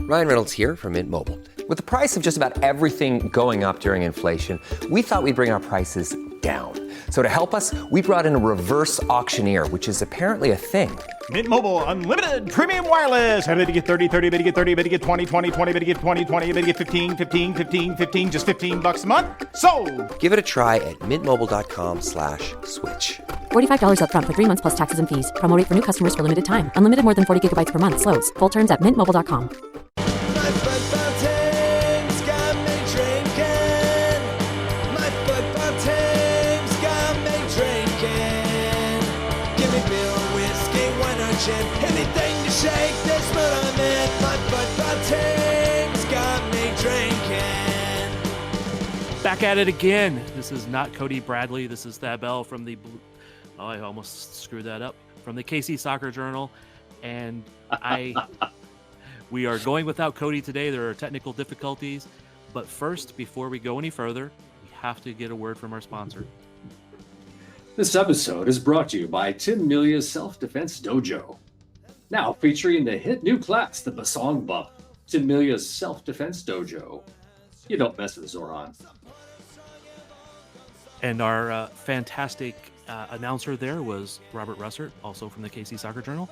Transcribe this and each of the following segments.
Ryan Reynolds here from Mint Mobile. With the price of just about everything going up during inflation, we thought we'd bring our prices down. So to help us, we brought in a reverse auctioneer, which is apparently a thing. Mint Mobile Unlimited Premium Wireless. How to get 30, 30, bit to get 30, bit to get 20, 20, 20, bit to get 20, 20, bit to get 15, 15, 15, 15, just $15 a month? Sold! Give it a try at mintmobile.com/switch. $45 up front for 3 months plus taxes and fees. Promo rate for new customers for limited time. Unlimited more than 40 gigabytes per month. Slows full terms at mintmobile.com. My football team's got me drinking. My football team's got me drinking. Give me beer, whiskey, wine or gin. Anything to shake this mood I'm in. My football team's got me drinking. Back at it again. This is not Cody Bradley. This is Thad Bell from the Oh, I almost screwed that up. From the KC Soccer Journal. And we are going without Cody today. There are technical difficulties. But first, before we go any further, we have to get a word from our sponsor. This episode is brought to you by Tim Millia's Self-Defense Dojo. Now featuring the hit new class, the Bassong Bump. Tim Millia's Self-Defense Dojo. You don't mess with Zorhan. And our fantastic announcer there was Robert Russert, also from the KC Soccer Journal.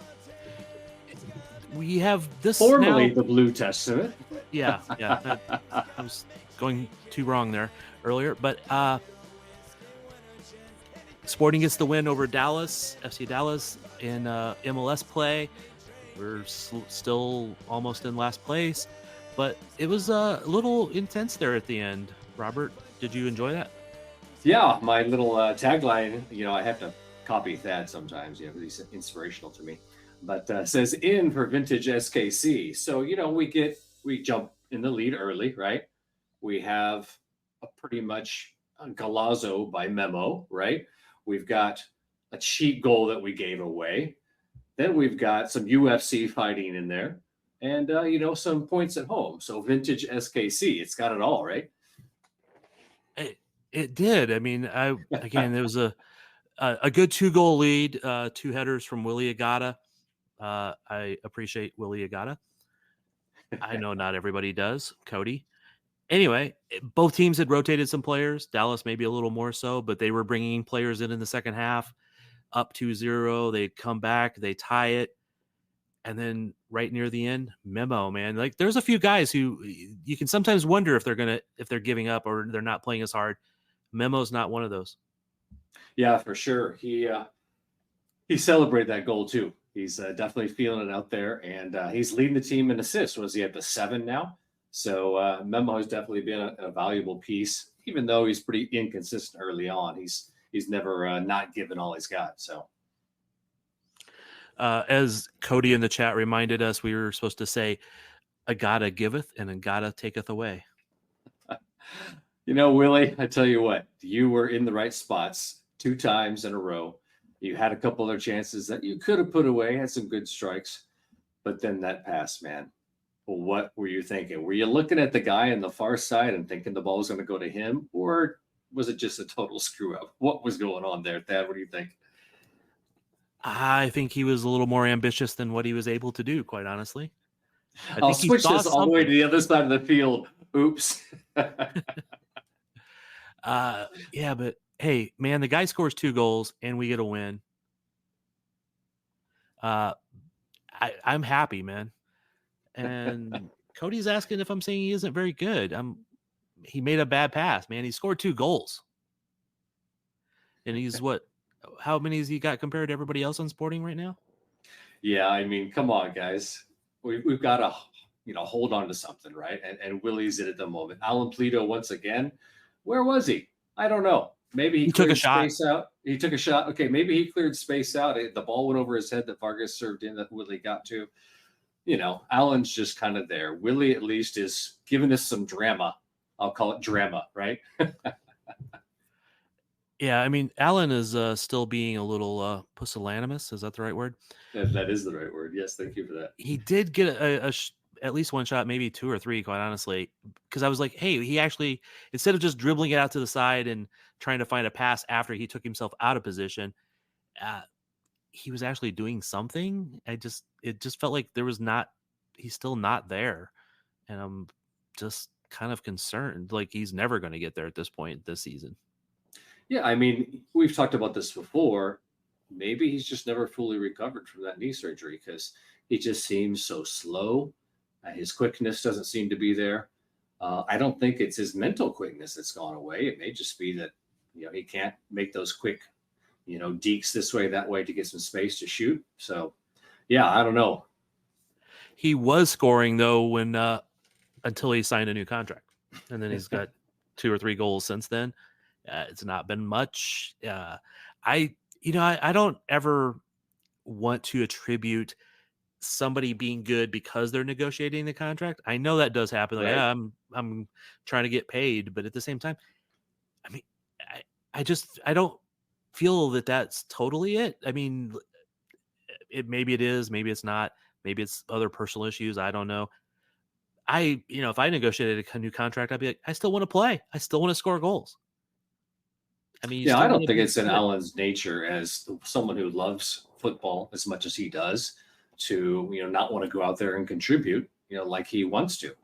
We have this formerly now, the Blue Testament. Yeah. I was going too wrong there earlier, but Sporting gets the win over Dallas, FC Dallas in MLS play. We're still almost in last place, but it was a little intense there at the end. Robert, did you enjoy that? Yeah, my little tagline, I have to copy Thad sometimes. He's inspirational to me. But says in for vintage SKC. So, we jump in the lead early, right? We have a pretty much a golazo by Memo, right? We've got a cheap goal that we gave away. Then we've got some UFC fighting in there and, some points at home. So vintage SKC, it's got it all, right? It did. I mean, there was a good 2-goal lead, 2 headers from Willie Agada. I appreciate Willie Agada. I know not everybody does, Cody. Anyway, both teams had rotated some players. Dallas maybe a little more so, but they were bringing players in the second half, up 2-0. They'd come back, they tie it. And then right near the end, Memo, man. Like there's a few guys who you can sometimes wonder if they're giving up or they're not playing as hard. Memo's not one of those. Yeah, for sure. He celebrated that goal too. He's definitely feeling it out there, and he's leading the team in assists. Was he at the 7 now? So Memo has definitely been a valuable piece, even though he's pretty inconsistent early on. He's never not given all he's got. So, as Cody in the chat reminded us, we were supposed to say, "Agada giveth and Agada taketh away." Willie, I tell you what, you were in the right spots 2 times in a row. You had a couple other chances that you could have put away, had some good strikes, but then that pass, man. Well, what were you thinking? Were you looking at the guy on the far side and thinking the ball was going to go to him, or was it just a total screw up? What was going on there, Thad? What do you think? I think he was a little more ambitious than what he was able to do, quite honestly. I'll switch this all the way to the other side of the field. Oops. Yeah, but hey, man, the guy scores 2 goals and we get a win. I'm happy, man. And Cody's asking if I'm saying he isn't very good. He made a bad pass, man. He scored 2 goals. And he's how many has he got compared to everybody else on Sporting right now? Yeah, I mean, come on, guys. We've got to, hold on to something, right? And Willie's it at the moment. Alan Pleto, once again, where was he? I don't know. Maybe he took a shot. Space out. He took a shot. Okay, maybe he cleared space out. The ball went over his head that Vargas served in that Willie got to. Alan's just kind of there. Willie at least is giving us some drama. I'll call it drama, right? Yeah, I mean, Alan is still being a little pusillanimous. Is that the right word? That is the right word. Yes, thank you for that. He did get at least 1 shot, maybe 2 or 3, quite honestly, because I was like, hey, he actually, instead of just dribbling it out to the side and trying to find a pass after he took himself out of position, he was actually doing something. It just felt like he's still not there. and I'm just kind of concerned. Like, he's never going to get there at this point this season. Yeah, I mean, we've talked about this before. Maybe he's just never fully recovered from that knee surgery because he just seems so slow. His quickness doesn't seem to be there. I don't think it's his mental quickness that's gone away. It may just be that, he can't make those quick, dekes this way, that way to get some space to shoot. So, yeah, I don't know. He was scoring though when until he signed a new contract, and then he's got 2 or 3 goals since then. It's not been much. I don't ever want to attribute somebody being good because they're negotiating the contract. I know that does happen. Like, Right. yeah, I'm trying to get paid, but at the same time, I mean, I don't feel that that's totally it. I mean, maybe it is, maybe it's not, maybe it's other personal issues. I don't know. If I negotiated a new contract, I'd be like, I still want to play. I still want to score goals. I mean, Yeah, I don't think it's in Allen's nature as someone who loves football as much as he does to, not want to go out there and contribute, like he wants to.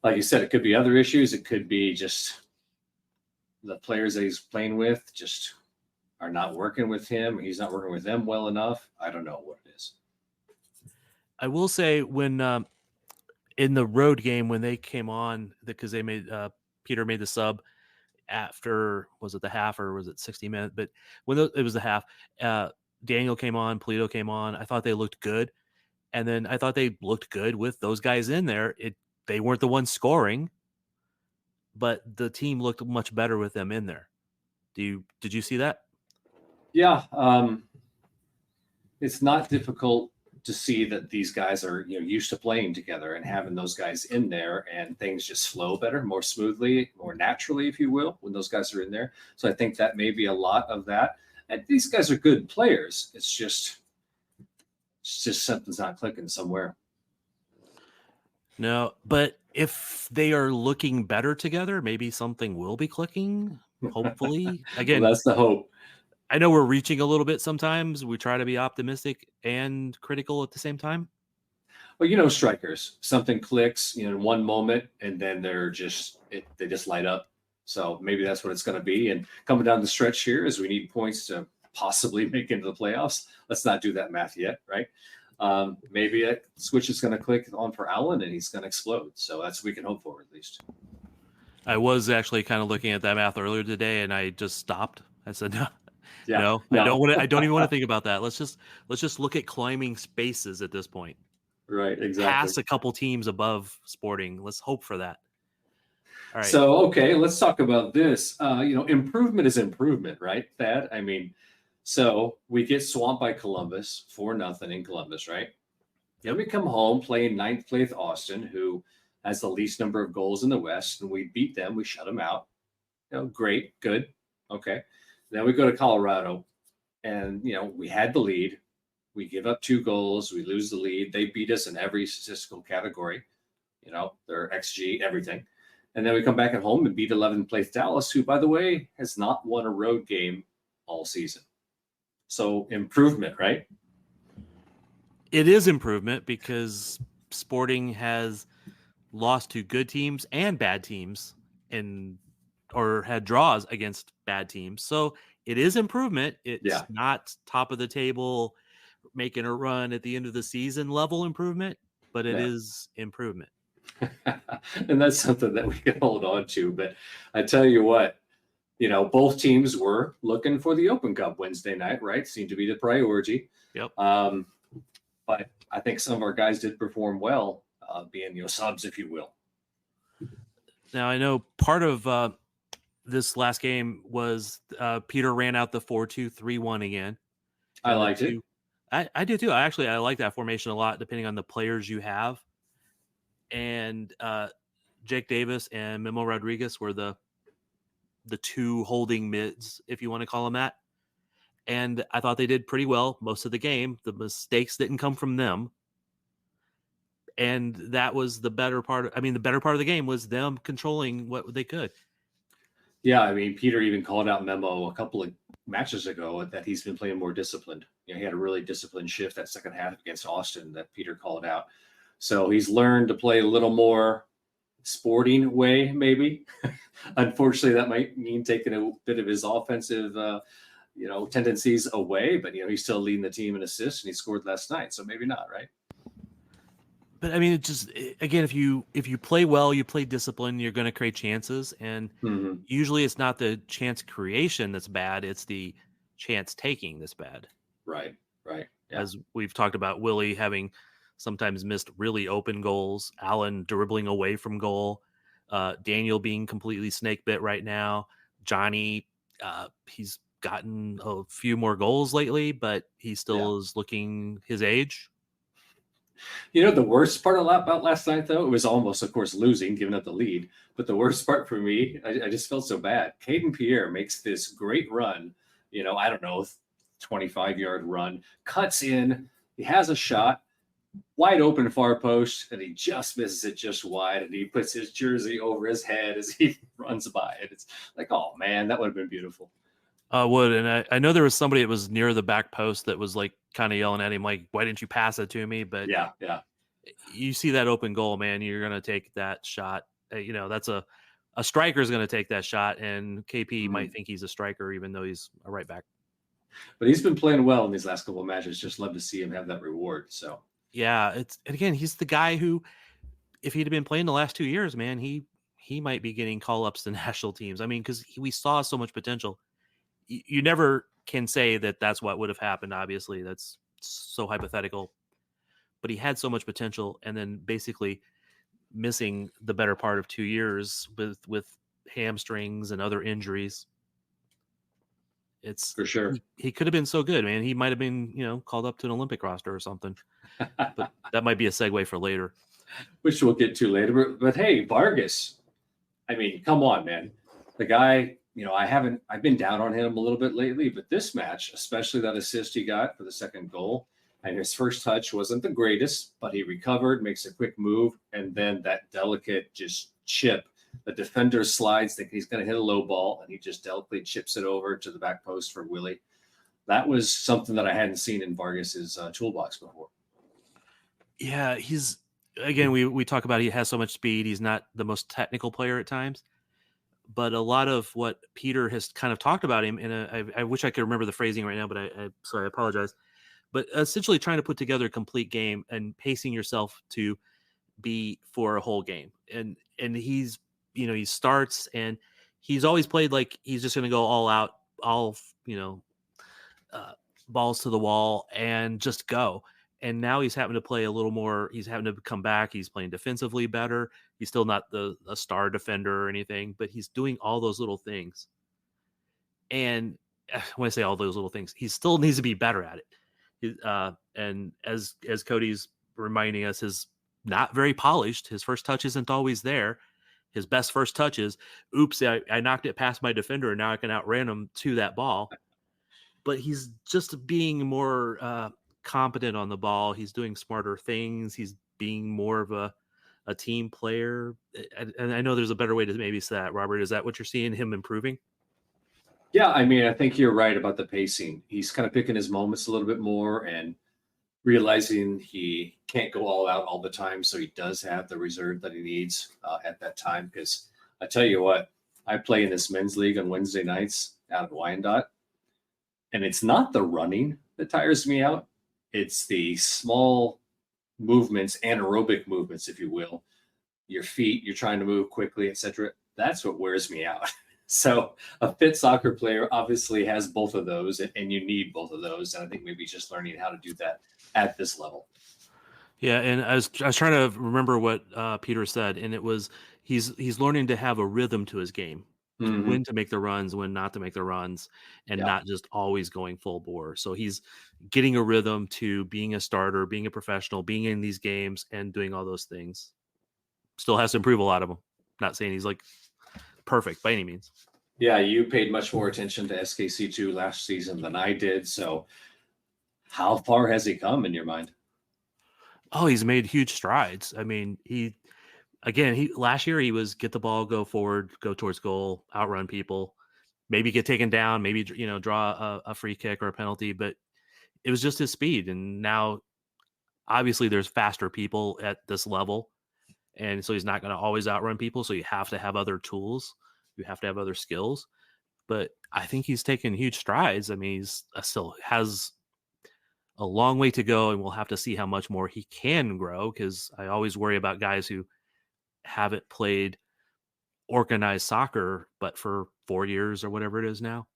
Like you said, it could be other issues. It could be just the players that he's playing with just are not working with him. He's not working with them well enough. I don't know what it is. I will say when in the road game when they came on, because they made Peter made the sub after, was it the half or was it 60 minutes? But when it was the half, Daniel came on, Polito came on. I thought they looked good, and then I thought they looked good with those guys in there. They weren't the ones scoring, but the team looked much better with them in there. Did you see that? Yeah, it's not difficult to see that these guys are used to playing together and having those guys in there, and things just flow better, more smoothly, more naturally, if you will, when those guys are in there. So I think that may be a lot of that. And these guys are good players. It's just something's not clicking somewhere. No, but if they are looking better together, maybe something will be clicking. Hopefully, again, Well, that's the hope. I know we're reaching a little bit sometimes. We try to be optimistic and critical at the same time. Well, strikers, something clicks, in one moment, and then they just light up. So maybe that's what it's going to be. And coming down the stretch here, as we need points to possibly make into the playoffs. Let's not do that math yet, right? Maybe a switch is going to click on for Allen, and he's going to explode. So that's what we can hope for, at least. I was actually kind of looking at that math earlier today, and I just stopped. I said, no. Yeah, No, I don't want to. I don't even want to think about that. Let's just look at climbing spaces at this point. Right, exactly. Pass a couple teams above Sporting. Let's hope for that. All right. So, okay, let's talk about this. Improvement is improvement, right, Thad? I mean, so we get swamped by Columbus 4-0 in Columbus, right? Then we come home playing ninth place Austin, who has the least number of goals in the West, and we beat them. We shut them out. Great, good, okay. Then we go to Colorado, and we had the lead. We give up 2 goals. We lose the lead. They beat us in every statistical category. Their XG, everything. And then we come back at home and beat 11th place Dallas, who, by the way, has not won a road game all season. So improvement, right? It is improvement because Sporting has lost to good teams and bad teams or had draws against bad teams. So it is improvement. It's not top of the table, making a run at the end of the season level improvement, but it is improvement. And that's something that we can hold on to. But I tell you what, both teams were looking for the Open Cup Wednesday night, right? Seemed to be the priority. Yep. But I think some of our guys did perform well, being, subs, if you will. Now, I know part of this last game was Peter ran out the 4-2-3-1 again. I liked it. I do too. I like that formation a lot, depending on the players you have. And Jake Davis and Memo Rodriguez were the 2 holding mids, if you want to call them that. And I thought they did pretty well most of the game. The mistakes didn't come from them. And that was the better part. The better part of the game was them controlling what they could. Yeah, Peter even called out Memo a couple of matches ago that he's been playing more disciplined. He had a really disciplined shift that second half against Austin that Peter called out. So he's learned to play a little more sporting way, maybe. Unfortunately, that might mean taking a bit of his offensive, tendencies away. But he's still leading the team in assists, and he scored last night, so maybe not, right? But I mean, again, if you play well, you play discipline, you're going to create chances, and Mm-hmm. usually it's not the chance creation that's bad; it's the chance taking that's bad. Right. Yeah. As we've talked about, Willie having sometimes missed really open goals, Allen dribbling away from goal, Daniel being completely snake bit right now, Johnny, he's gotten a few more goals lately, but he still is looking his age. The worst part about last night, though, it was almost, of course, losing, giving up the lead. But the worst part for me, I just felt so bad. Caden Pierre makes this great run, I don't know, 25-yard run, cuts in, he has a shot, wide open far post, and he just misses it just wide, and he puts his jersey over his head as he runs by it. It's like, oh, man, that would have been beautiful. Would, and I know there was somebody that was near the back post that was like kind of yelling at him, like, "Why didn't you pass it to me?" But Yeah. you see that open goal, man, you're gonna take that shot. That's a striker's gonna take that shot, and KP might think he's a striker even though he's a right back. But he's been playing well in these last couple of matches. Just love to see him have that reward. So Yeah, and again, he's the guy who, if he'd have been playing the last 2 years, man, he might be getting call ups to national teams. I mean, because we saw so much potential. You never can say that that's what would have happened. Obviously, that's so hypothetical. But he had so much potential, and then basically missing the better part of 2 years with hamstrings and other injuries. It's for sure. He could have been so good, man. He might have been, called up to an Olympic roster or something. But that might be a segue for later. Which we'll get to later. But hey, Vargas, I mean, come on, man. The guy, I've been down on him a little bit lately, but this match, especially that assist he got for the second goal, and his first touch wasn't the greatest, but he recovered, makes a quick move, and then that delicate just chip. The defender slides, thinking he's going to hit a low ball, and he just delicately chips it over to the back post for Willie. That was something that I hadn't seen in Vargas's toolbox before. Yeah, we talk about he has so much speed. He's not the most technical player at times, but a lot of what Peter has kind of talked about him, and I wish I could remember the phrasing right now, but I apologize. But essentially trying to put together a complete game and pacing yourself to be for a whole game. And he's, he starts and he's always played like he's just going to go all out, balls to the wall and just go. And now he's having to play a little more. He's having to come back. He's playing defensively better. He's still not a star defender or anything, but he's doing all those little things. And when I say all those little things, he still needs to be better at it. And as Cody's reminding us, his not very polished. His first touch isn't always there. His best first touch is, oops, I knocked it past my defender, and now I can outrun him to that ball. But he's just being more competent on the ball. He's doing smarter things. He's being more of a team player. And I know there's a better way to maybe say that, Robert. Is that what you're seeing him improving? Yeah, I mean, I think you're right about the pacing. He's kind of picking his moments a little bit more and realizing he can't go all out all the time. So he does have the reserve that he needs at that time. Because I tell you what, I play in this men's league on Wednesday nights out of Wyandotte. And it's not the running that tires me out. It's the small movements, anaerobic movements, if you will. Your feet, you're trying to move quickly, etc. That's what wears me out. So a fit soccer player obviously has both of those, and you need both of those. And I think maybe just learning how to do that at this level. Yeah, and I was trying to remember what Peter said, and it was he's learning to have a rhythm to his game, when to make the runs, when not to make the runs, and not just always going full bore. So he's getting a rhythm to being a starter, being a professional, being in these games, and doing all those things. Still has to improve a lot of them. Not saying he's like perfect by any means. Yeah, you paid much more attention to SKC2 last season than I did. So how far has he come in your mind? Oh, he's made huge strides. I mean, last year he was get the ball, go forward, go towards goal, outrun people, maybe get taken down, maybe draw a free kick or a penalty, but it was just his speed. And now obviously there's faster people at this level, and so he's not going to always outrun people. So you have to have other tools, you have to have other skills. But I think he's taken huge strides. I mean, he's still has a long way to go, and we'll have to see how much more he can grow, because I always worry about guys who haven't played organized soccer but for 4 years or whatever it is now.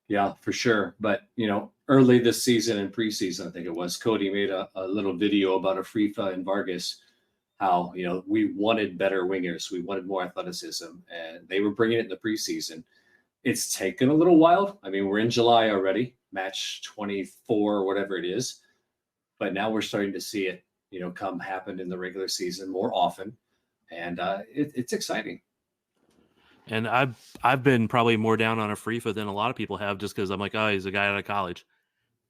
Yeah, for sure. But, early this season and preseason, I think it was, Cody made a little video about Afrifa and Vargas, how, we wanted better wingers. We wanted more athleticism, and they were bringing it in the preseason. It's taken a little while. I mean, we're in July already, match 24 or whatever it is. But now we're starting to see it, come happen in the regular season more often. And it's exciting. And I've been probably more down on Afrifa than a lot of people have, just because I'm like, oh, he's a guy out of college.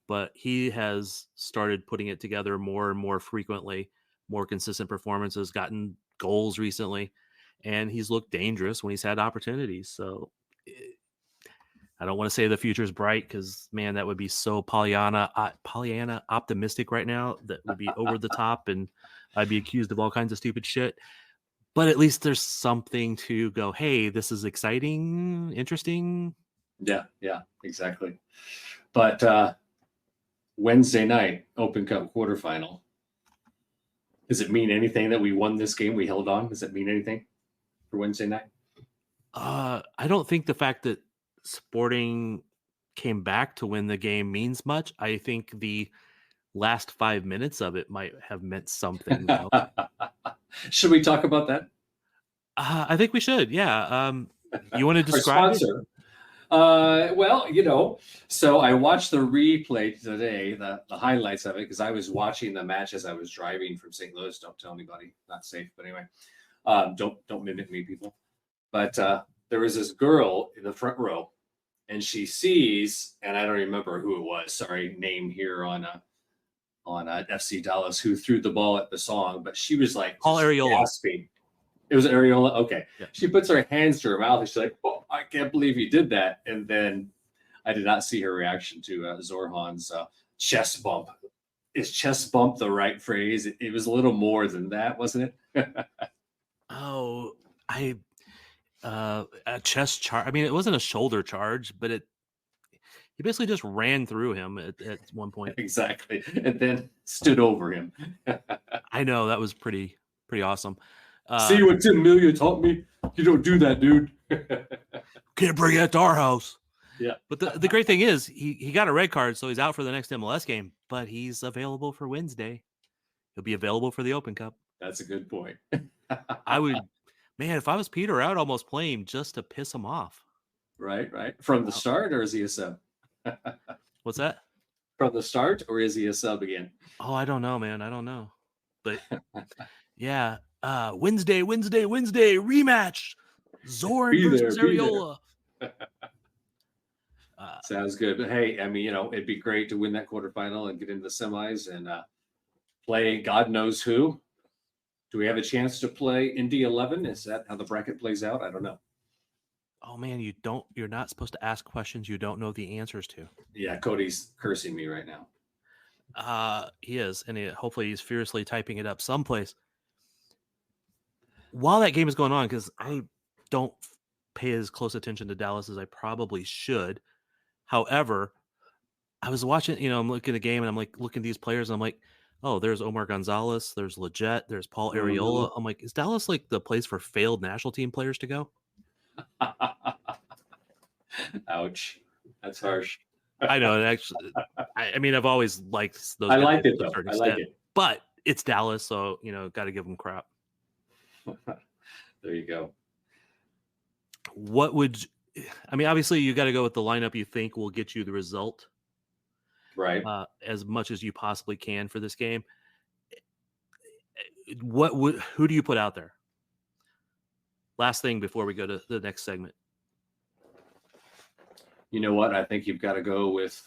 But he has started putting it together more and more frequently, more consistent performances, gotten goals recently, and he's looked dangerous when he's had opportunities. So I don't want to say the future's bright, because, man, that would be so Pollyanna optimistic right now. That would be over the top, and I'd be accused of all kinds of stupid shit. But at least there's something to go, hey, this is exciting, interesting. Yeah, exactly. But Wednesday night, Open Cup quarterfinal. Does it mean anything that we won this game? We held on. Does it mean anything for Wednesday night? I don't think the fact that Sporting came back to win the game means much. I think the last 5 minutes of it might have meant something, though. Should we talk about that? I think we should. Yeah. You want to describe Our sponsor? Well, so I watched the replay today, the highlights of it, because I was watching the match as I was driving from St. Louis. Don't tell anybody, not safe. But anyway, don't mimic me, people. But there was this girl in the front row, and she sees, and I don't remember who it was. Sorry, name here on FC Dallas, who threw the ball at Bassong, but she was like Paul Areola. gasping. It was Areola. Okay. Yeah. She puts her hands to her mouth and she's like, "Oh, I can't believe he did that." And then I did not see her reaction to Zorhan's chest bump. Is chest bump the right phrase? It was a little more than that, wasn't it? A chest charge. I mean, it wasn't a shoulder charge, but he basically just ran through him at one point. Exactly. And then stood over him. I know, that was pretty awesome. See what Tim Melia taught me? You don't do that, dude. Can't bring that to our house. Yeah. But the great thing is he got a red card, so he's out for the next MLS game, but he's available for Wednesday. He'll be available for the Open Cup. That's a good point. If I was Peter, I would almost play him just to piss him off. Right. From the start, or is he a sub? What's that? From the start, or is he a sub again? Oh, I don't know, man. I don't know. But yeah. Wednesday rematch. Zorhan versus Areola. Sounds good. But hey, I mean, it'd be great to win that quarterfinal and get into the semis and play God knows who. Do we have a chance to play Indy 11? Is that how the bracket plays out? I don't know. Oh man, you're not supposed to ask questions you don't know the answers to. Yeah, Cody's cursing me right now. He is, and hopefully he's furiously typing it up someplace. While that game is going on, because I don't pay as close attention to Dallas as I probably should. However, I was watching, I'm looking at the game and I'm like looking at these players and I'm like, oh, there's Omar Gonzalez, there's Leggett, there's Paul Areola. I'm like, is Dallas like the place for failed national team players to go? Ouch. That's harsh. I know. Actually, I've always liked those. I like it though. I like it. But it's Dallas, so got to give them crap. There you go. Obviously you got to go with the lineup you think will get you the result, right? As much as you possibly can for this game. Who do you put out there? Last thing before we go to the next segment. You know what? I think you've got to go with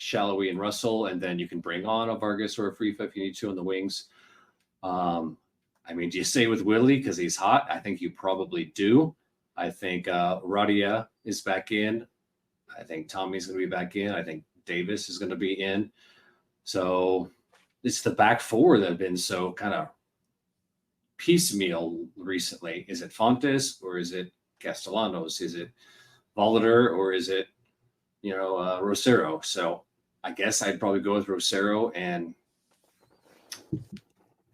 Shallowy and Russell, and then you can bring on a Vargas or a Afrifa if you need to on the wings. Do you stay with Willie because he's hot? I think you probably do. I think Radia is back in. I think Tommy's going to be back in. I think Davis is going to be in. So it's the back four that have been so kind of piecemeal recently. Is it Fontes or is it Castellanos? Is it Volader or is it, Rosero? So I guess I'd probably go with Rosero, and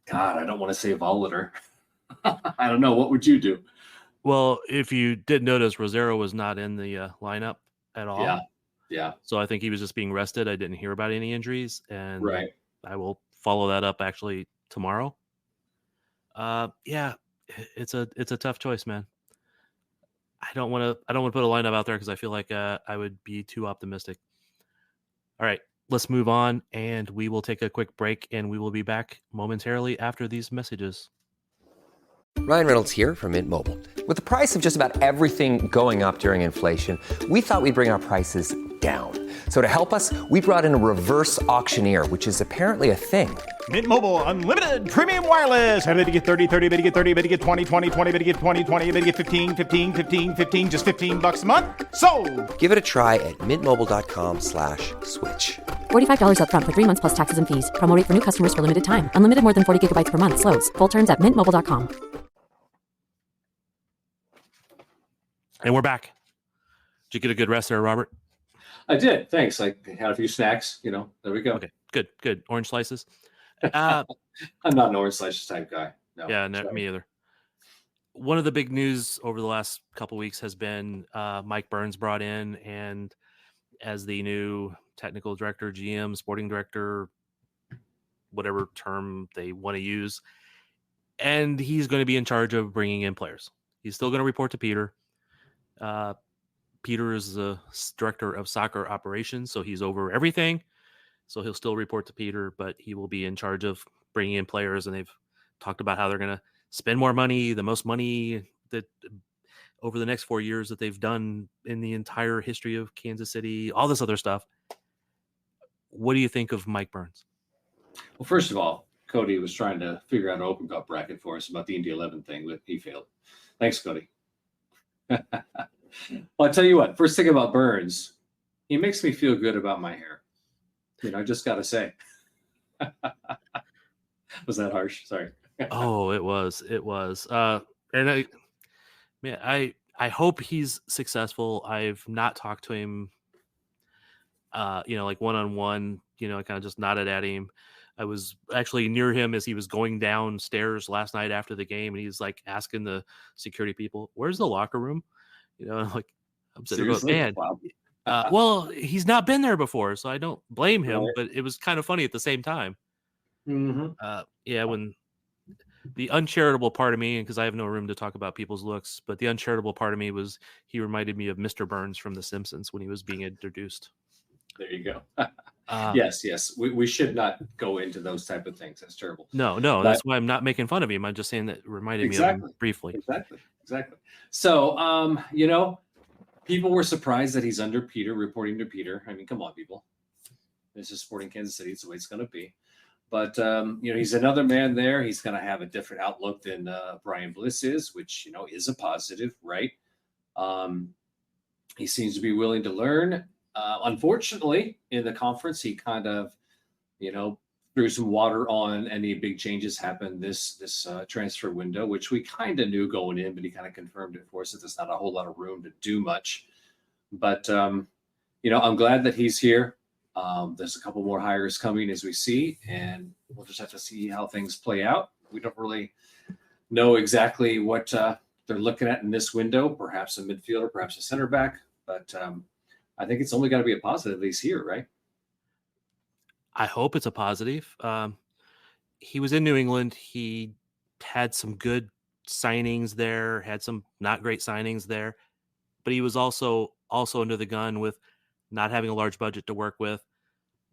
God, I don't want to say Volader. I don't know. What would you do? Well, if you did notice, Rosero was not in the lineup at all. Yeah. Yeah. So I think he was just being rested. I didn't hear about any injuries, and Right. I will follow that up actually tomorrow. Yeah, it's a tough choice, man. I don't want to put a lineup out there because I feel like I would be too optimistic. All right, let's move on, and we will take a quick break, and we will be back momentarily after these messages. Ryan Reynolds here from Mint Mobile. With the price of just about everything going up during inflation, we thought we'd bring our prices down. So to help us, we brought in a reverse auctioneer, which is apparently a thing. Mint Mobile Unlimited Premium Wireless. How to get 30, 30, bit to get 30, bit to get 20, 20, 20, bit to get 20, 20, bit to get 15, 15, 15, 15, just $15 a month? Sold! Give it a try at mintmobile.com/switch. $45 up front for 3 months plus taxes and fees. Promo rate for new customers for limited time. Unlimited more than 40 gigabytes per month. Slows full terms at mintmobile.com. And we're back. Did you get a good rest there, Robert? I did. Thanks. I had a few snacks. There we go. Okay, good. Orange slices. I'm not an orange slices type guy. No. Yeah, no, me either. One of the big news over the last couple of weeks has been Mike Burns brought in and as the new technical director, GM, sporting director, whatever term they want to use. And he's going to be in charge of bringing in players. He's still going to report to Peter. Peter is the director of soccer operations, so he's over everything. So he'll still report to Peter, but he will be in charge of bringing in players. And they've talked about how they're going to spend more money, the most money that over the next 4 years that they've done in the entire history of Kansas City, all this other stuff. What do you think of Mike Burns? Well, first of all, Cody was trying to figure out an Open Cup bracket for us about the Indy 11 thing, but he failed. Thanks, Cody. Well, I'll tell you what, first thing about Burns, he makes me feel good about my hair. I just got to say. Was that harsh? Sorry. Oh, it was. And I hope he's successful. I've not talked to him, like one-on-one, I kind of just nodded at him. I was actually near him as he was going downstairs last night after the game, and he's like asking the security people, "Where's the locker room?" I'm sitting there going, man. Wow. Well, he's not been there before, so I don't blame him. Right. But it was kind of funny at the same time. Mm-hmm. When the uncharitable part of me, because I have no room to talk about people's looks, but the uncharitable part of me was he reminded me of Mr. Burns from The Simpsons when he was being introduced. There you go. Yes. We should not go into those type of things. That's terrible. No, that's why I'm not making fun of him. I'm just saying that reminded me of him briefly. Exactly. So, people were surprised that he's under Peter, reporting to Peter. I mean, come on, people. This is Sporting Kansas City. It's the way it's going to be. But, he's another man there. He's going to have a different outlook than Brian Bliss is, which, is a positive, right? He seems to be willing to learn. Unfortunately, in the conference, he kind of, threw some water on any big changes happened this transfer window, which we kind of knew going in, but he kind of confirmed it for us that there's not a whole lot of room to do much. But, I'm glad that he's here. There's a couple more hires coming as we see, and we'll just have to see how things play out. We don't really know exactly what they're looking at in this window, perhaps a midfielder, perhaps a center back, but I think it's only got to be a positive that he's here, right? I hope it's a positive. He was in New England. He had some good signings there, had some not great signings there, but he was also under the gun with not having a large budget to work with.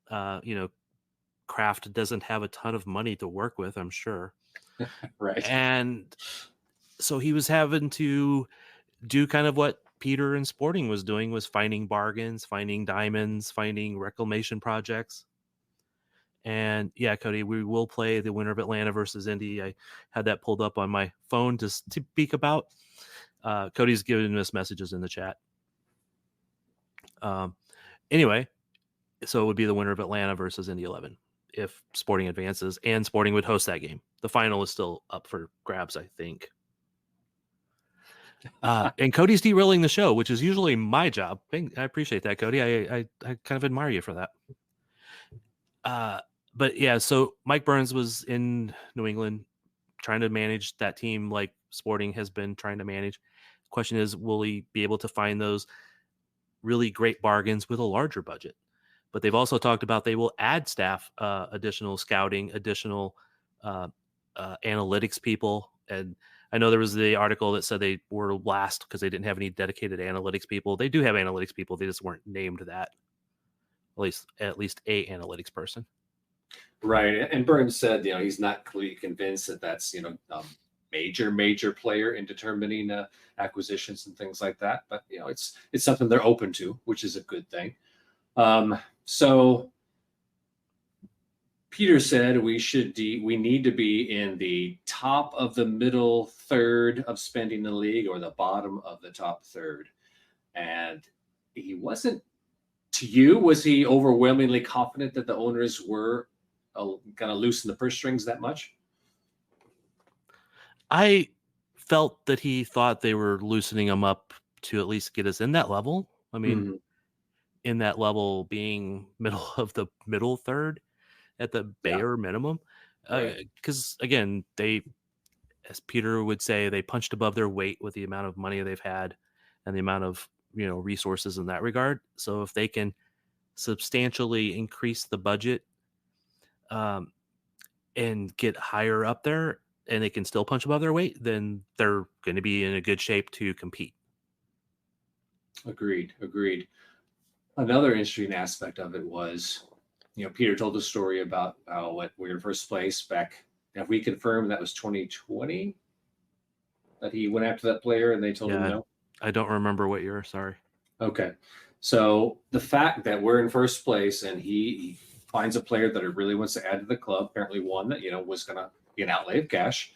Kraft doesn't have a ton of money to work with, I'm sure. Right. And so he was having to do kind of what Peter and Sporting was doing, was finding bargains, finding diamonds, finding reclamation projects. And yeah, Cody, we will play the winner of Atlanta versus Indy. I had that pulled up on my phone to speak about. Cody's giving us messages in the chat. Anyway, so it would be the winner of Atlanta versus Indy 11. if Sporting advances, and Sporting would host that game. The final is still up for grabs, I think. And Cody's derailing the show, which is usually my job. I appreciate that, Cody. I kind of admire you for that. But yeah, so Mike Burns was in New England trying to manage that team like Sporting has been trying to manage. Question is, will he be able to find those really great bargains with a larger budget? But they've also talked about they will add staff, additional scouting, additional analytics people. And I know there was the article that said they were last because they didn't have any dedicated analytics people. They do have analytics people. They just weren't named that. At least a analytics person. Right. And Burns said, he's not completely convinced that that's, major player in determining acquisitions and things like that. But, it's something they're open to, which is a good thing. So Peter said we need to be in the top of the middle third of spending the league or the bottom of the top third. And he wasn't, to you, was he overwhelmingly confident that the owners were going to loosen the purse strings that much? I felt that he thought they were loosening them up to at least get us in that level. I mean, in that level being middle of the middle third at the bare minimum. Because again, they, as Peter would say, they punched above their weight with the amount of money they've had and the amount of resources in that regard. So if they can substantially increase the budget and get higher up there, and they can still punch above their weight, then they're going to be in a good shape to compete. Agreed. Another interesting aspect of it was, Peter told the story about how we were in first place back. If we confirmed that was 2020, that he went after that player and they told him no. I don't remember what year. Sorry. Okay. So the fact that we're in first place and he finds a player that he really wants to add to the club, apparently one that, was going to be an outlay of cash.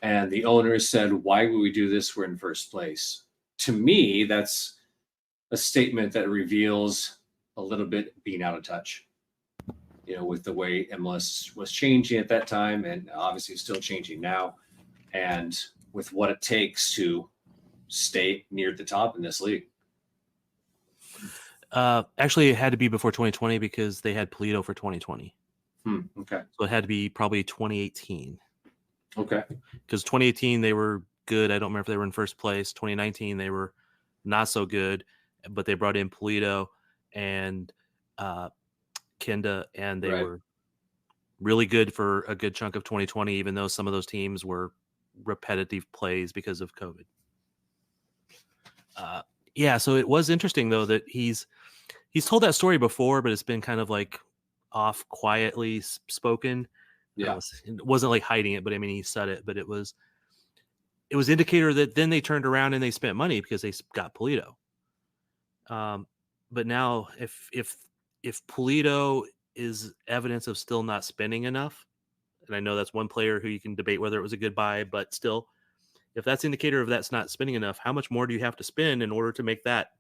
And the owners said, why would we do this? We're in first place. To me, that's a statement that reveals a little bit being out of touch, with the way MLS was changing at that time, and obviously still changing now, and with what it takes to stay near the top in this league. Actually, it had to be before 2020 because they had Pulido for 2020. Okay. So it had to be probably 2018. Okay. Because 2018, they were good. I don't remember if they were in first place. 2019, they were not so good, but they brought in Pulido and Kenda, and they were really good for a good chunk of 2020, even though some of those teams were repetitive plays because of COVID. So it was interesting, though, that he's told that story before, but it's been kind of like off quietly spoken. Yeah. It wasn't like hiding it, but I mean, he said it, but it was indicator that then they turned around and they spent money because they got Pulido. But now if Pulido is evidence of still not spending enough, and I know that's one player who you can debate whether it was a good buy, but still, if that's indicator of that's not spending enough, how much more do you have to spend in order to make that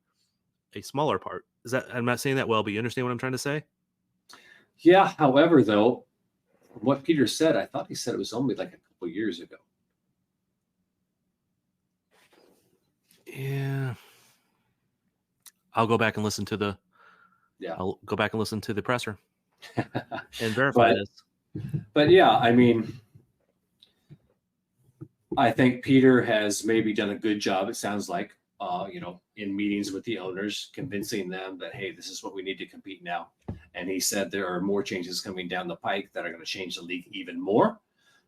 a smaller part? I'm not saying that well, but you understand what I'm trying to say? Yeah. However, though, from what Peter said, I thought he said it was only like a couple years ago. Yeah. I'll go back and listen to the presser and verify this. But yeah, I mean, I think Peter has maybe done a good job, it sounds like, in meetings with the owners, convincing them that, hey, this is what we need to compete now. And he said there are more changes coming down the pike that are going to change the league even more.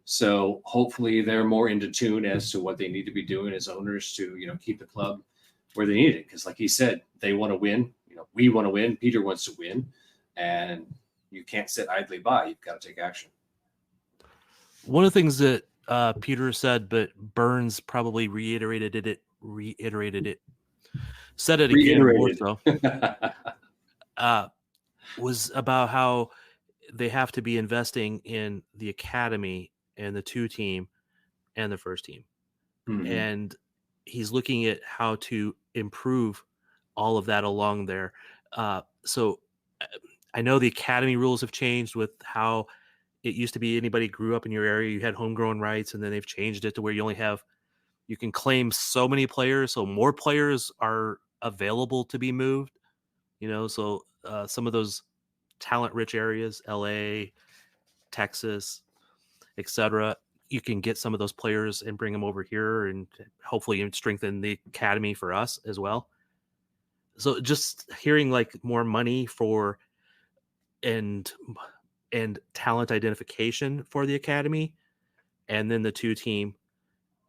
So hopefully they're more into tune as to what they need to be doing as owners to, keep the club where they need it. Because like he said, they want to win. We want to win. Peter wants to win. And you can't sit idly by. You've got to take action. One of the things that Peter said, but Burns probably reiterated it, said it again more so, was about how they have to be investing in the academy and the 2 team and the first team. Mm-hmm. And he's looking at how to improve all of that along there. So I know the academy rules have changed with how it used to be anybody grew up in your area, you had homegrown rights, and then they've changed it to where you can claim so many players, so more players are available to be moved. So some of those talent-rich areas, LA, Texas, etc., you can get some of those players and bring them over here, and hopefully strengthen the academy for us as well. So just hearing like more money for and talent identification for the academy, and then the 2-team,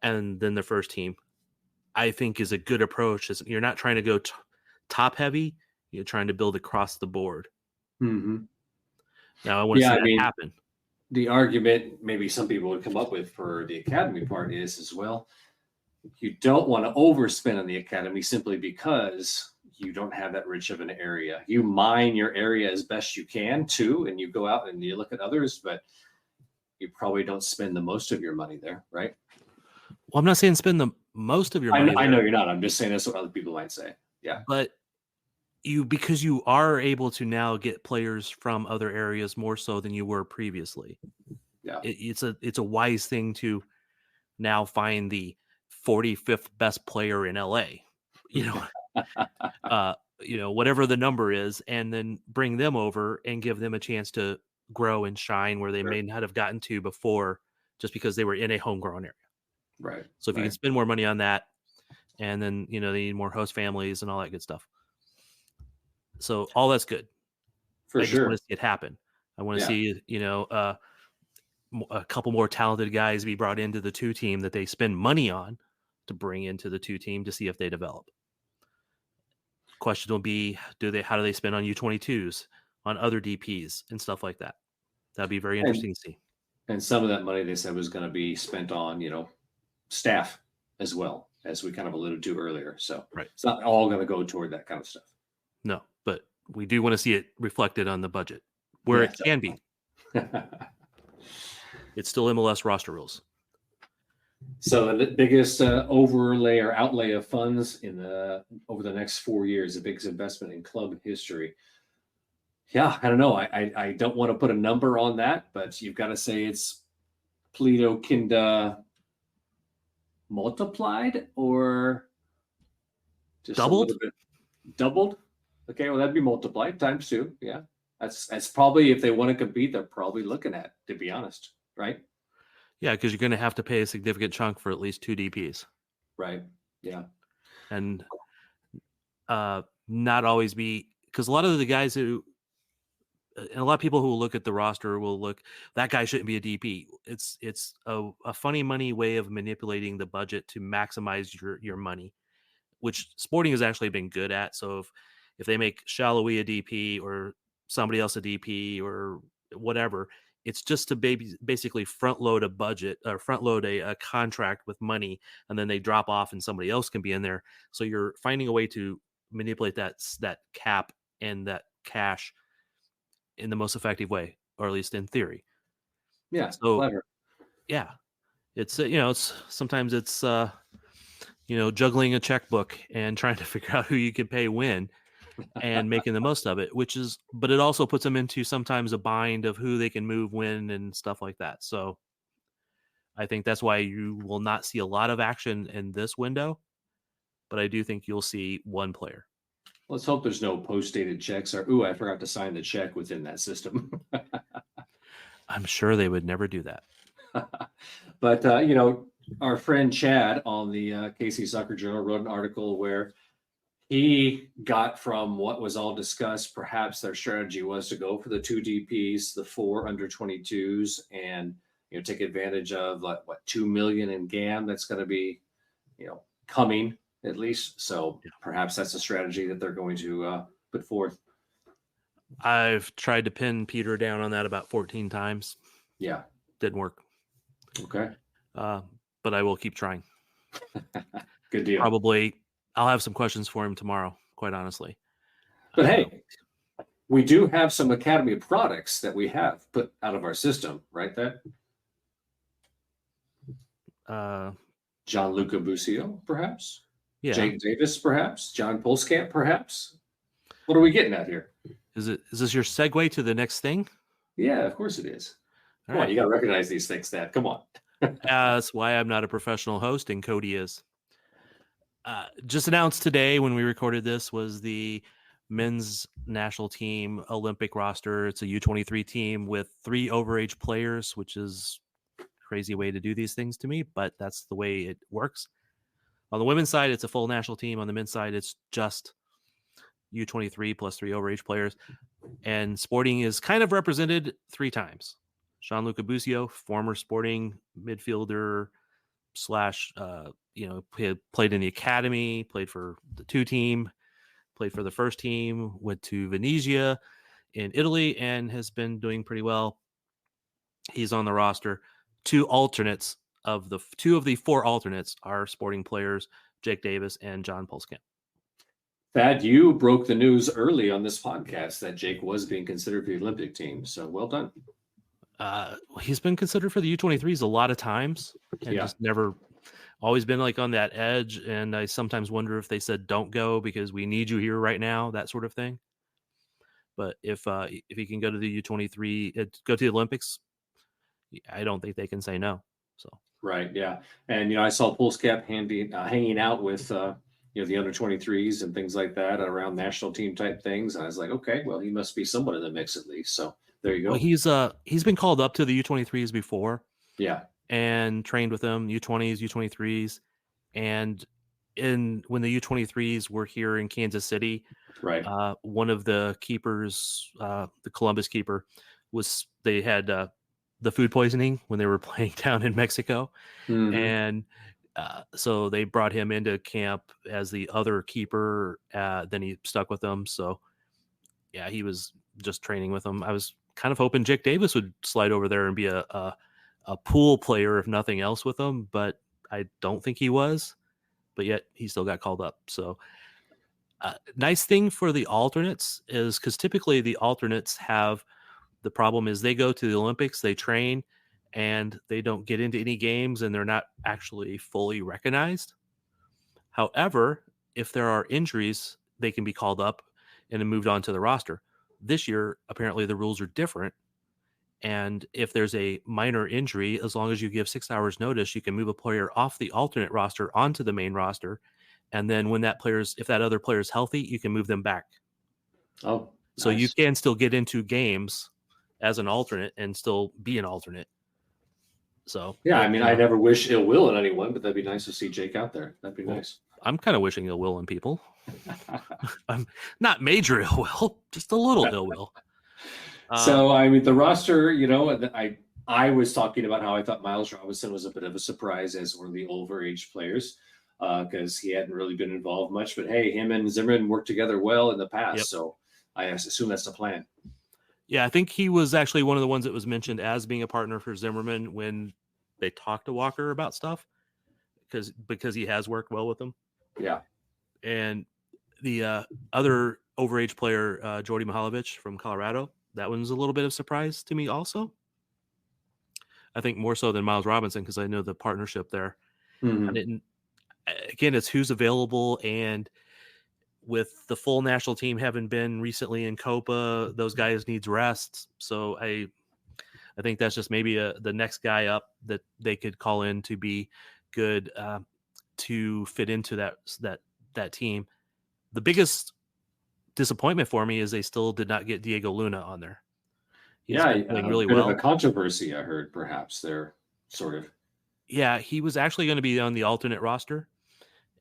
and then the first team, I think is a good approach. You're not trying to go top heavy, you're trying to build across the board. Mm-hmm. Now I want to see that happen. The argument maybe some people would come up with for the academy part is as well, you don't want to overspend on the academy simply because you don't have that rich of an area. You mine your area as best you can too, and you go out and you look at others, but you probably don't spend the most of your money there, right? Well, I'm not saying spend the most of your money. I know you're not. I'm just saying that's what other people might say. Yeah. But because you are able to now get players from other areas more so than you were previously. Yeah. It's a wise thing to now find the 45th best player in LA, whatever the number is, and then bring them over and give them a chance to grow and shine where they may not have gotten to before, just because they were in a homegrown area. Right. So if you can spend more money on that, and then, they need more host families and all that good stuff. So all that's good. I just want to see it happen. I want to see, a couple more talented guys be brought into the 2-team that they spend money on to bring into the 2-team to see if they develop. Question will be, how do they spend on U22s, on other DPs and stuff like that? That'd be very interesting to see. And some of that money they said was going to be spent on, staff as well, as we kind of alluded to earlier. So It's not all going to go toward that kind of stuff. No, but we do want to see it reflected on the budget where it can be. It's still MLS roster rules. So the biggest overlay or outlay of funds over the next 4 years, the biggest investment in club history. Yeah, I don't know. I don't want to put a number on that, but you've got to say it's Polito Kinda multiplied or just doubled. Doubled. Okay, well that'd be multiplied times 2. Yeah, that's probably, if they want to compete, they're probably looking at, to be honest, right? Yeah, because you're going to have to pay a significant chunk for at least 2 DPs. Right. Yeah. And not always be, because a lot of the guys and a lot of people who will look at the roster will look, that guy shouldn't be a DP. It's a funny money way of manipulating the budget to maximize your money, which Sporting has actually been good at. So if they make Shallowy a DP or somebody else a DP or whatever, it's just to basically front load a budget or front load a contract with money, and then they drop off and somebody else can be in there. So you're finding a way to manipulate that cap and that cash in the most effective way, or at least in theory. Yeah. So clever. Yeah, it's it's sometimes it's juggling a checkbook and trying to figure out who you can pay when and making the most of it, but it also puts them into sometimes a bind of who they can move when and stuff like that. So I think that's why you will not see a lot of action in this window, but I do think you'll see one player. Let's hope there's no post-dated checks or, I forgot to sign the check within that system. I'm sure they would never do that. But, our friend Chad on the KC Soccer Journal wrote an article where he got from what was all discussed, perhaps their strategy was to go for the 2 DPs, the 4 under 22s, and take advantage of what $2 million in GAM that's going to be coming at least. So perhaps that's a strategy that they're going to put forth. I've tried to pin Peter down on that about 14 times. Yeah, didn't work. Okay, but I will keep trying. Good deal. Probably I'll have some questions for him tomorrow, quite honestly. But hey, we do have some Academy products that we have put out of our system, right? Gianluca Busio, perhaps? Yeah. Jake Davis, perhaps? John Pulskamp, perhaps? What are we getting at here? Is this your segue to the next thing? Yeah, of course it is. All Come on, right. you got to recognize these things, Thad. Come on. That's why I'm not a professional host, and Cody is. Just announced today when we recorded this was the men's national team Olympic roster. It's a U23 team with 3 overage players, which is a crazy way to do these things to me, but that's the way it works. On the women's side, it's a full national team. On the men's side, it's just U23 plus 3 overage players. And Sporting is kind of represented 3 times. Gianluca Busio, former Sporting midfielder slash, played in the academy, played for the 2 team, played for the first team, went to Venezia in Italy, and has been doing pretty well. He's on the roster. 2 alternates of the 2 of the 4 alternates are Sporting players, Jake Davis and John Pulskamp. Thad, you broke the news early on this podcast that Jake was being considered for the Olympic team. So well done. He's been considered for the U23s a lot of times and just never always been like on that edge. And I sometimes wonder if they said, don't go because we need you here right now, that sort of thing. But if he can go to the U23, go to the Olympics, I don't think they can say no. So Right, yeah. And I saw Pulskamp hanging out with the under 23s and things like that around national team type things. And I was like, okay, well, he must be somewhat in the mix at least. So there you go. well, he's been called up to the U23s before. Yeah. And trained with them, U20s, U23s, and when the U23s were here in Kansas City, Right. One of the keepers, the Columbus keeper, they had the food poisoning when they were playing down in Mexico, and so they brought him into camp as the other keeper. Then he stuck with them, so yeah, he was just training with them. I was kind of hoping Jake Davis would slide over there and be a pool player, if nothing else, with them, but I don't think he was. But yet he still got called up. So nice thing for the alternates is because typically the alternates have the problem is they go to the Olympics, they train, and they don't get into any games, and they're not actually fully recognized. However, if there are injuries, they can be called up and then moved on to the roster. This year, apparently the rules are different. And if there's a minor injury, as long as you give 6 hours notice, you can move a player off the alternate roster onto the main roster. And then when if that other player is healthy, you can move them back. Oh, nice. So you can still get into games as an alternate and still be an alternate. So yeah, I mean, I never wish ill will on anyone, but that'd be nice to see Jake out there. That'd be nice. I'm kind of wishing ill will on people. I'm not major ill will, just a little ill will. So, I mean, the roster, I was talking about how I thought Miles Robinson was a bit of a surprise as one of the overage players because he hadn't really been involved much. But hey, him and Zimmerman worked together well in the past. Yep. So I assume that's the plan. Yeah, I think he was actually one of the ones that was mentioned as being a partner for Zimmerman when they talked to Walker about stuff because he has worked well with them. Yeah. And the other overage player, Jordy Mihalovic from Colorado, that one's a little bit of surprise to me also. I think more so than Miles Robinson because I know the partnership there. Again, it's who's available, and with the full national team having been recently in Copa, those guys needs rest. So I think that's just maybe the next guy up that they could call in to be good to fit into that team. The biggest disappointment for me is they still did not get Diego Luna on there. He's playing really well. Of a controversy, I heard, perhaps there, sort of. Yeah, he was actually going to be on the alternate roster,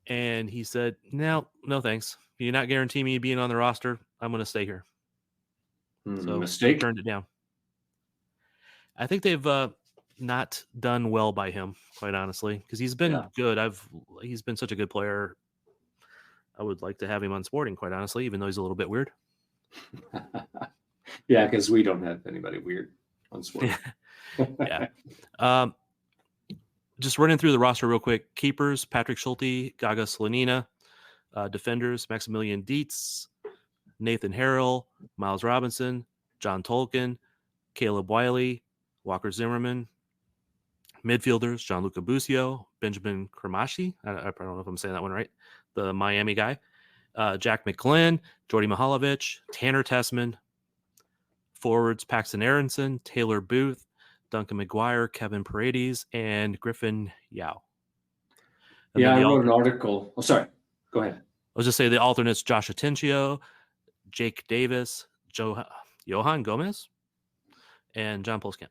and he said, "No, thanks. You're not guaranteeing me being on the roster. I'm going to stay here." So mistake. He turned it down. I think they've not done well by him, quite honestly, because he's been good. He's been such a good player. I would like to have him on Sporting, quite honestly, even though he's a little bit weird. Yeah, because we don't have anybody weird on Sporting. Yeah. Just running through the roster real quick. Keepers, Patrick Schulte, Gaga Slanina. Defenders, Maximilian Dietz, Nathan Harrell, Miles Robinson, John Tolkien, Caleb Wiley, Walker Zimmerman. Midfielders, Gianluca Busio, Benjamin Cremashi. I don't know if I'm saying that one right. The Miami guy. Jack McGlynn, Jordy Mihalovich, Tanner Tessman. Forwards, Paxton Aronson, Taylor Booth, Duncan McGuire, Kevin Paredes, and Griffin Yao. And Yeah, then I wrote an article. Oh, sorry. Go ahead. I'll just say the alternates: Josh Atencio, Jake Davis, Johan Gomez, and John Pulskamp.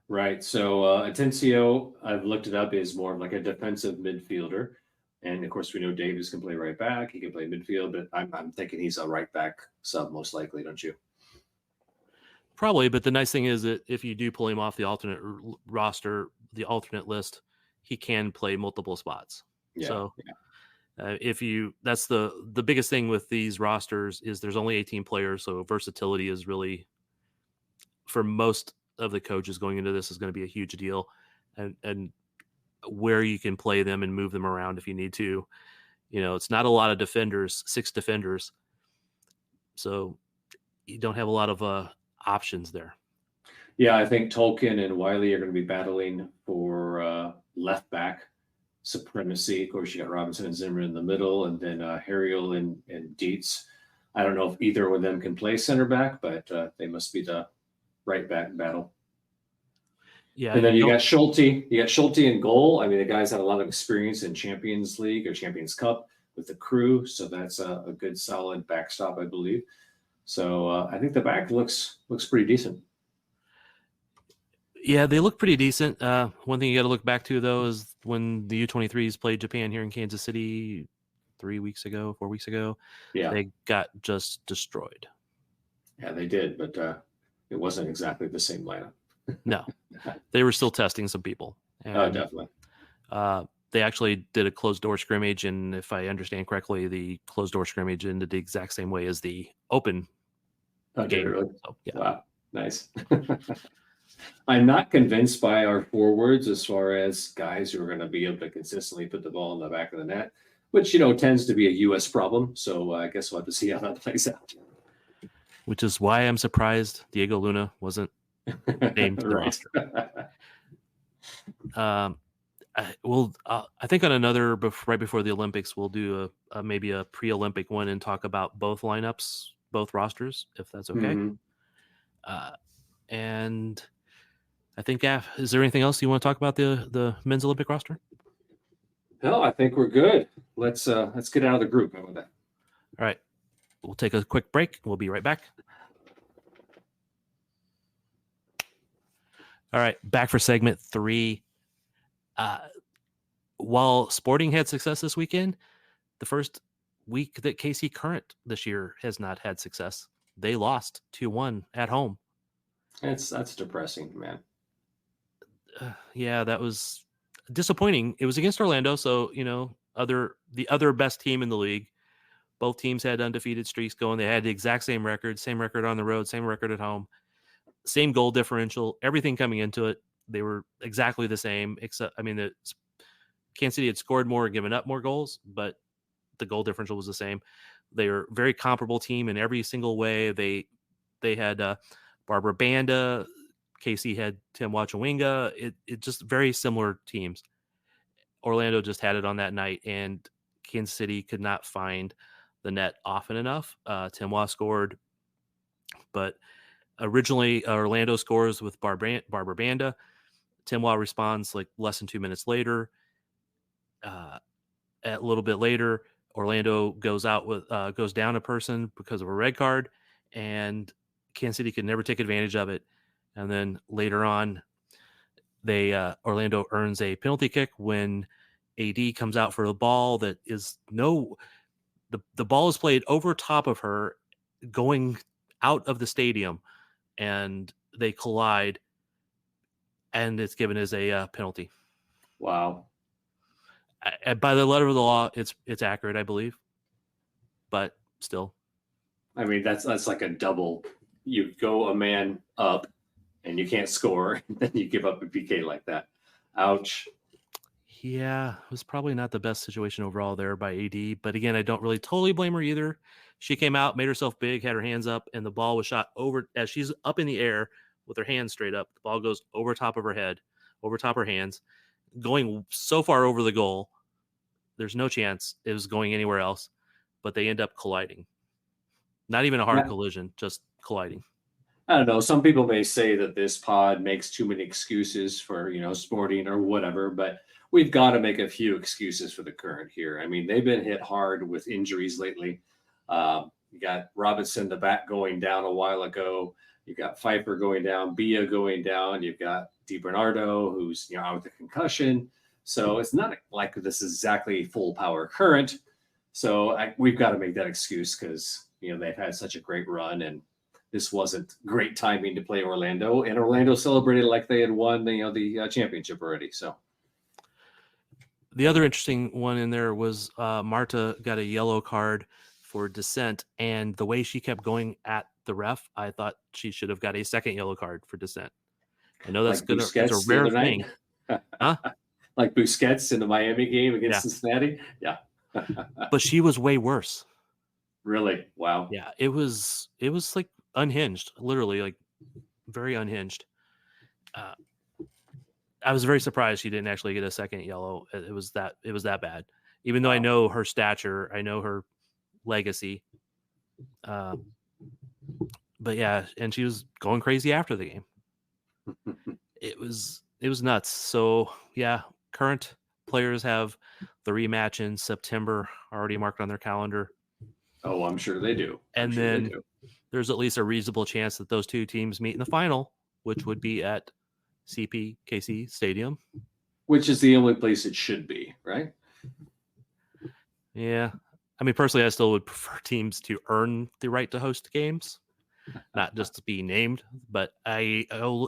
Right. So Atencio, I've looked it up, is more of like a defensive midfielder. And of course, we know Davis can play right back. He can play midfield, but I'm thinking he's a right back sub most likely, don't you? Probably, but the nice thing is that if you do pull him off the alternate roster, the alternate list, he can play multiple spots. Yeah. So that's the biggest thing with these rosters is there's only 18 players, so versatility is really, for most of the coaches going into this, is going to be a huge deal, and where you can play them and move them around if you need to. It's not a lot of defenders, 6 defenders, so you don't have a lot of options there. Yeah, I think Tolkien and Wiley are going to be battling for left back supremacy. Of course, you got Robinson and Zimmer in the middle, and then Harriel and Dietz. I don't know if either of them can play center back, but they must be the right back battle. Yeah, and then you got Schulte. You got Schulte in goal. I mean, the guy's had a lot of experience in Champions League or Champions Cup with the Crew, so that's a good, solid backstop, I believe. So I think the back looks pretty decent. Yeah, they look pretty decent. One thing you got to look back to, though, is when the U23s played Japan here in Kansas City 4 weeks ago. Yeah, they got just destroyed. Yeah, they did, but it wasn't exactly the same lineup. No, they were still testing some people. Oh, definitely. They actually did a closed-door scrimmage, and if I understand correctly, the closed-door scrimmage ended the exact same way as the open game. Really? So, yeah. Wow, nice. I'm not convinced by our forwards as far as guys who are going to be able to consistently put the ball in the back of the net, which, tends to be a U.S. problem. So I guess we'll have to see how that plays out. Which is why I'm surprised Diego Luna wasn't named to the roster. I think on another right before the Olympics, we'll do maybe a pre-Olympic one and talk about both lineups, both rosters, if that's okay. Mm-hmm. And I think, is there anything else you want to talk about the men's Olympic roster? No, I think we're good. Let's get out of the group. How about that? All right, we'll take a quick break. We'll be right back. All right, back for segment 3. While Sporting had success this weekend, the first week that KC Current this year has not had success. They lost 2-1 at home. That's depressing, man. Yeah, that was disappointing. It was against Orlando, so the other best team in the league. Both teams had undefeated streaks going. They had the exact same record on the road, same record at home, same goal differential, everything coming into it. They were exactly the same, except Kansas City had scored more and given up more goals, but the goal differential was the same. They were a very comparable team in every single way. They had Barbara Banda, KC had Tim Wachawinga. It just very similar teams. Orlando just had it on that night, and Kansas City could not find the net often enough. Tim Wa scored, but originally Orlando scores with Barbara Banda. Tim Wa responds like less than 2 minutes later. A little bit later, Orlando goes down a person because of a red card, and Kansas City could never take advantage of it. And then later on, Orlando earns a penalty kick when AD comes out for a ball that is the ball is played over top of her, going out of the stadium, and they collide, and it's given as a penalty. Wow. By the letter of the law, it's accurate, I believe, but still. I mean, that's like a double. You go a man up, and you can't score, and then you give up a PK like that. Ouch. Yeah, it was probably not the best situation overall there by AD, but again, I don't really totally blame her either. She came out, made herself big, had her hands up, and the ball was shot over as she's up in the air with her hands straight up. The ball goes over top of her head, over top of her hands, going so far over the goal. There's no chance it was going anywhere else, but they end up colliding. Not even a hard collision, just colliding. I don't know. Some people may say that this pod makes too many excuses for, sporting or whatever, but we've got to make a few excuses for the Current here. I mean, they've been hit hard with injuries lately. You got Robinson, the back, going down a while ago. You got Pfeiffer going down, Bia going down. You've got DiBernardo, who's out with a concussion. So it's not like this is exactly full power Current. So we've got to make that excuse because they've had such a great run, and this wasn't great timing to play Orlando. And Orlando celebrated like they had won the championship already. So the other interesting one in there was Marta got a yellow card for dissent, and the way she kept going at the ref, I thought she should have got a second yellow card for dissent. I know that's like it's a rare thing. Huh? Like Busquets in the Miami game against Cincinnati? Yeah. But she was way worse. Really? Wow. Yeah, it was like unhinged, literally, like very unhinged. I was very surprised she didn't actually get a second yellow. It was that bad. Even though I know her stature, I know her legacy. But yeah, and she was going crazy after the game. It was nuts. So yeah, Current players have the rematch in September already marked on their calendar. Oh, I'm sure they do. And then there's at least a reasonable chance that those two teams meet in the final, which would be at CPKC Stadium. Which is the only place it should be, right? Yeah. I mean, personally, I still would prefer teams to earn the right to host games, not just to be named. But I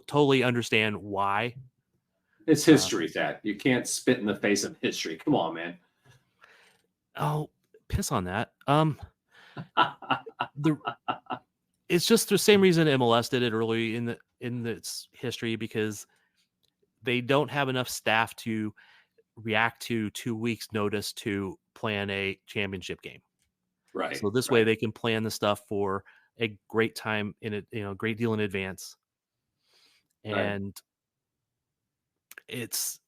totally understand why. It's history, Thad. You can't spit in the face of history. Come on, man. Oh, piss on that. It's just the same reason MLS did it early in its history, because they don't have enough staff to react to 2 weeks notice to plan a championship game. Right. So this way they can plan the stuff for a great time in it, great deal in advance. And it's,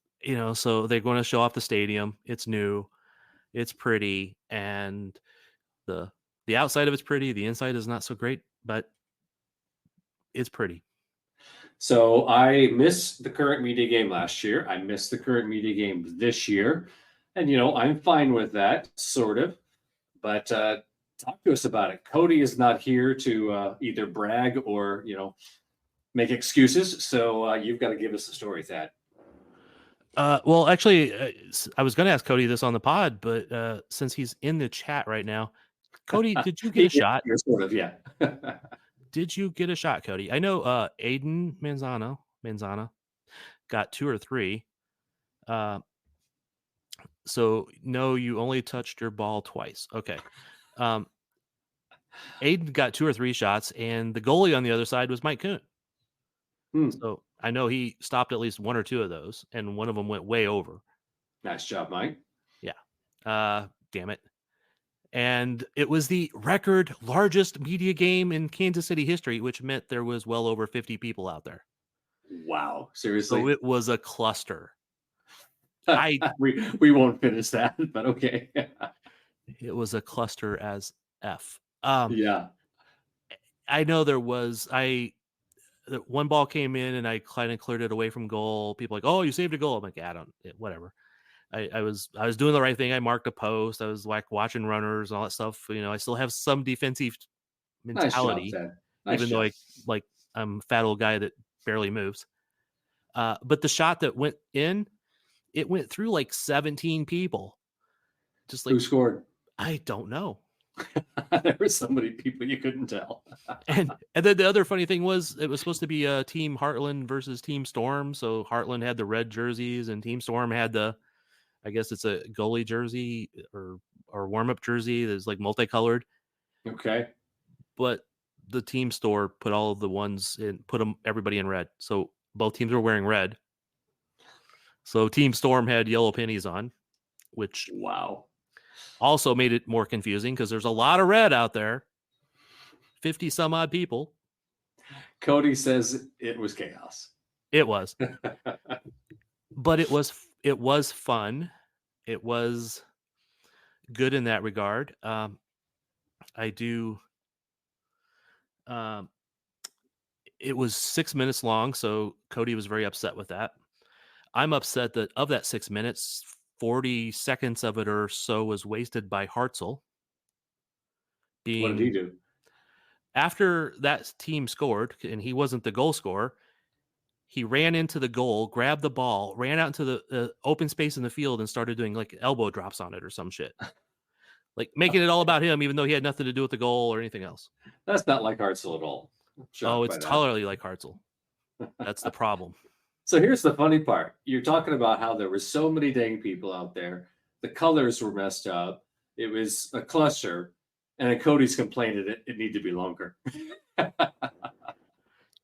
so they're going to show off the stadium. It's new, it's pretty, and the outside of it's pretty. The inside is not so great, but it's pretty. So I missed the Current media game last year. I missed the Current media game this year. And, I'm fine with that, sort of. But talk to us about it. Cody is not here to either brag or, make excuses. So you've got to give us the story, Thad. Well, actually, I was going to ask Cody this on the pod, but since he's in the chat right now, Cody, did you get a shot? Sort of, yeah. Did you get a shot, Cody? I know Aiden Manzana got 2 or 3. So no, you only touched your ball twice. Okay. Aiden got 2 or 3 shots, and the goalie on the other side was Mike Kuhn. So I know he stopped at least 1 or 2 of those, and one of them went way over. Nice job, Mike. Yeah. Damn it. And it was the record largest media game in Kansas City history, which meant there was well over 50 people out there. Wow. Seriously? So it was a cluster. We won't finish that, but okay. It was a cluster as F. Yeah. I know there was one ball came in and I kind of cleared it away from goal. People like, oh, you saved a goal. I'm like, whatever. I was doing the right thing. I marked a post. I was like watching runners and all that stuff. I still have some defensive mentality, nice even though I'm a fat old guy that barely moves. But the shot that went in, it went through like 17 people. Just like, who scored? I don't know. There were so many people you couldn't tell. and then the other funny thing was, it was supposed to be a Team Heartland versus Team Storm. So Heartland had the red jerseys and Team Storm had I guess it's a goalie jersey or warm-up jersey that's like multicolored. Okay. But the team store put all of the ones in, everybody in red. So both teams were wearing red. So Team Storm had yellow pennies on, which also made it more confusing because there's a lot of red out there. 50 some odd people. Cody says it was chaos. It was. But it was fun. It was good in that regard. I do. It was 6 minutes long, so Cody was very upset with that. I'm upset that of that 6 minutes, 40 seconds of it or so was wasted by Hartzell. What did he do? After that team scored, and he wasn't the goal scorer, he ran into the goal, grabbed the ball, ran out into the open space in the field, and started doing like elbow drops on it or some shit. Like making it all about him, even though he had nothing to do with the goal or anything else. That's not like Hartzell at all. I'm shocked Oh, by it's that. totally like Hartzell. That's the problem. So here's the funny part. You're talking about how there were so many dang people out there. The colors were messed up. It was a cluster. And then Cody's complained that it needed to be longer.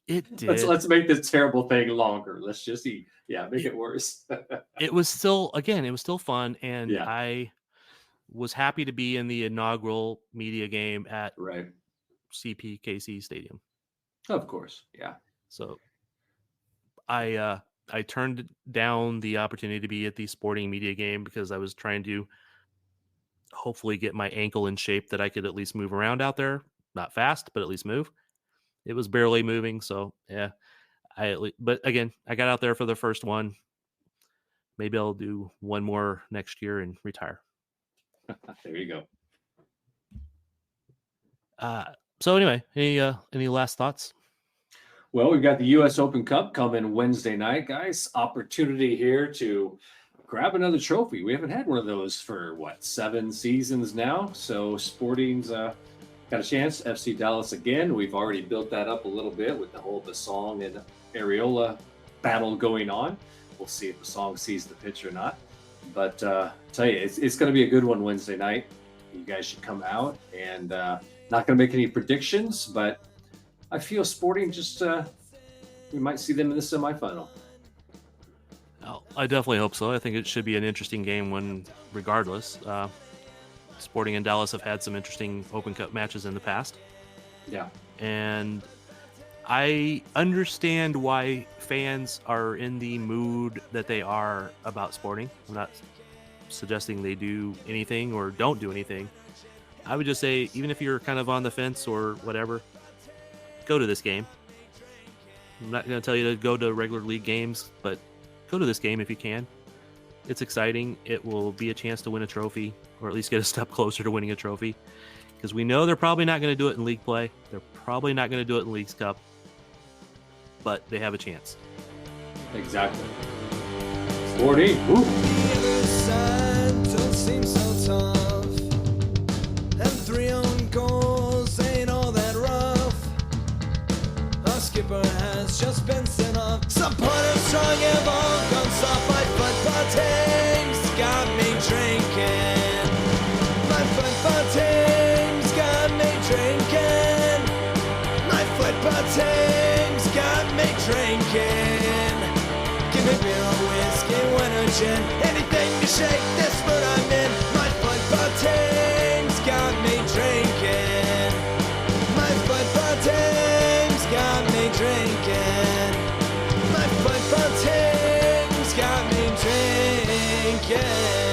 It did. Let's make this terrible thing longer. Let's just make it worse. It was still fun, and Yeah. I was happy to be in the inaugural media game at Right. CPKC Stadium. Of course. Yeah. So I turned down the opportunity to be at the sporting media game because I was trying to hopefully get my ankle in shape that I could at least move around out there. Not fast, but at least move. It was barely moving, so yeah. But again, I got out there for the first one. Maybe I'll do one more next year and retire. There you go. So anyway, any last thoughts? Well, we've got the U.S. Open Cup coming Wednesday night, guys. Opportunity here to grab another trophy. We haven't had one of those for 7 seasons now. So Sporting's got a chance. FC Dallas again. We've already built that up a little bit with the whole Bassong and Areola battle going on. We'll see if Bassong sees the pitch or not. But tell you, it's going to be a good one Wednesday night. You guys should come out, and not going to make any predictions, but I feel Sporting just we might see them in the semifinal. I definitely hope so. I think it should be an interesting game regardless. Sporting and Dallas have had some interesting Open Cup matches in the past. Yeah. And I understand why fans are in the mood that they are about Sporting. I'm not suggesting they do anything or don't do anything. I would just say, even if you're kind of on the fence or whatever, go to this game. I'm not going to tell you to go to regular league games, but go to this game if you can. It's exciting. It will be a chance to win a trophy, or at least get a step closer to winning a trophy, because we know they're probably not going to do it in league play. They're probably not going to do it in Leagues Cup, but they have a chance. Exactly. Sporting. Woo. The other side don't seem so tough, and 3 own goals ain't all that rough. Our skipper has just been sent off. Supporters strong have all gone soft. My football team's got me drinking. My football team's got me drinking. My football team's got me drinking. Give me beer or whiskey, wine or gin, anything to shake this mood I'm in. My football team's got me drinking. My football team's got me drinking. My football team's got me drinking.